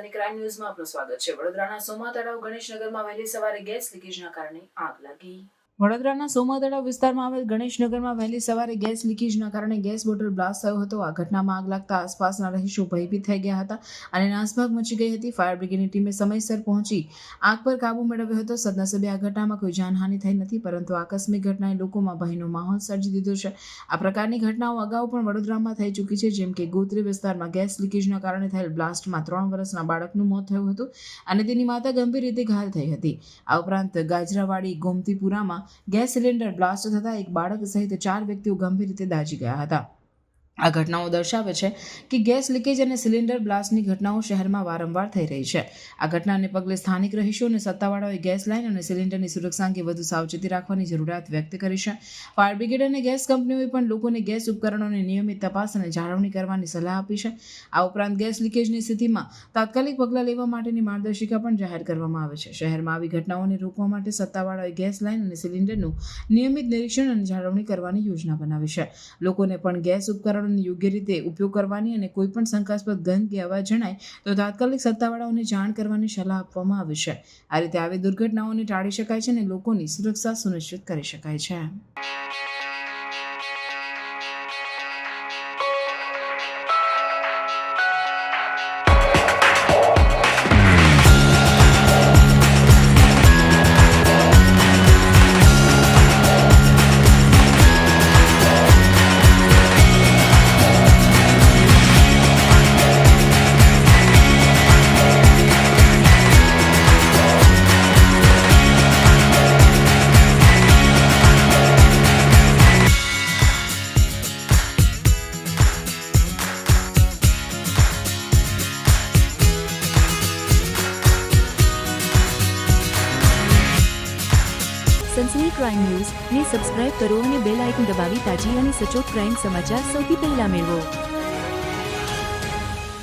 સનસની crime ન્યૂઝમાં આપનું સ્વાગત છે। વડોદરાના સોમા તળાવ ગણેશનગરમાં વહેલી સવારે ગેસ લીકેજના કારણે આગ લાગી। વડોદરાના સોમા તળાવ વિસ્તારમાં આવેલ ગણેશનગરમાં વહેલી સવારે ગેસ લીકેજના કારણે ગેસ બોટલ બ્લાસ્ટ થયો હતો। આ ઘટનામાં આગ લાગતા આસપાસના રહીશો ભયભીત થઈ ગયા હતા અને નાસભાગ મચી ગઈ હતી। ફાયર બ્રિગેડની ટીમે સમયસર પહોંચી આગ પર કાબુ મેળવ્યો હતો। સદનસીબે આ ઘટનામાં કોઈ જાનહાનિ થઈ નથી, પરંતુ આકસ્મિક ઘટનાએ લોકોમાં ભયનો માહોલ સર્જી દીધો છે। આ પ્રકારની ઘટનાઓ અગાઉ પણ વડોદરામાં થઈ ચૂકી છે, જેમ કે ગોત્રી વિસ્તારમાં ગેસ લીકેજના કારણે થયેલ બ્લાસ્ટમાં 3 વર્ષના બાળકનું મોત થયું હતું અને તેની માતા ગંભીર રીતે ઘાયલ થઈ હતી। આ ઉપરાંત ગાજરાવાડી ગોમતીપુરામાં ગેસ સિલિન્ડર બ્લાસ્ટ થતા એક બાળક સહિત 4 વ્યક્તિઓ ગંભીર રીતે દાઝી ગયા હતા। આ ઘટનાઓ દર્શાવે છે કે ગેસ લીકેજ અને સિલિન્ડર બ્લાસ્ટની ઘટનાઓ શહેરમાં વારંવાર થઈ રહી છે। આ ઘટનાને પગલે સ્થાનિક રહીશો અને સત્તાવાળાઓએ ગેસ લાઇન અને સિલિન્ડરની સુરક્ષા અંગે વધુ સાવચેતી રાખવાની જરૂરિયાત વ્યક્ત કરી છે। ફાયર બ્રિગેડ અને ગેસ કંપનીઓએ પણ લોકોને ગેસ ઉપકરણોની નિયમિત તપાસ અને જાળવણી કરવાની સલાહ આપી છે। આ ઉપરાંત ગેસ લીકેજની સ્થિતિમાં તાત્કાલિક પગલાં લેવા માટેની માર્ગદર્શિકા પણ જાહેર કરવામાં આવે છે। શહેરમાં આવી ઘટનાઓને રોકવા માટે સત્તાવાળાઓએ ગેસ લાઇન અને સિલિન્ડરનું નિયમિત નિરીક્ષણ અને જાળવણી કરવાની યોજના બનાવી છે। લોકોને પણ ગેસ ઉપકરણો યોગ્ય રીતે ઉપયોગ કરવાની અને કોઈ પણ શંકાસ્પદ ગંધ કે અવાજ જણાય તો તાત્કાલિક સત્તાવાળાઓને જાણ કરવાની સલાહ આપવામાં આવી છે। આ રીતે આવી દુર્ઘટનાઓને ટાળી શકાય છે અને લોકોની સુરક્ષા સુનિશ્ચિત કરી શકાય છે। સનસની ક્રાઇમ ન્યૂઝ ને સબસ્ક્રાઇબ કરો અને બેલ આઇકન દબાવી તાજી અને સચોટ ક્રાઇમ સમાચાર સૌથી પહેલા મેળવો।